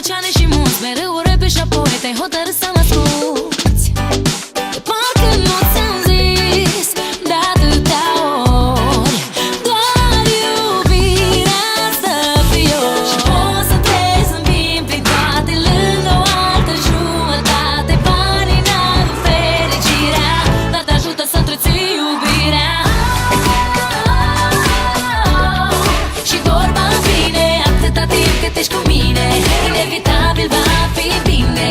oceane și munți, mereu o repezi și apoi te-ai hotărât să mă asculți. De parcă nu ți-am zis de atâtea ori, doar iubirea să fiu eu. Și poți să treci să împing prin toate lângă o altă jumătate. Banii n-au fericirea, dar te ajută să întreții iubirea. Și tot va bine atâta timp cât ești cu mine, inevitabil va fi bine.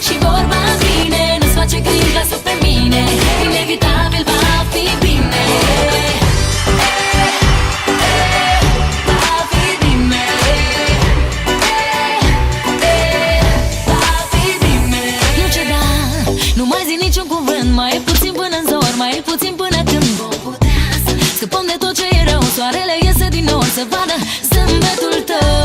Și vorba bine nu-ți face griji, lasă pe mine, inevitabil va fi bine. Va fi bine. Va fi bine. Nu ceda, nu mai zi niciun cuvânt, mai e puțin până în zor, mai e puțin până când vom putea să scăpăm de tot ce e rău. Soarele iese din nor să vadă zâmbetul tău.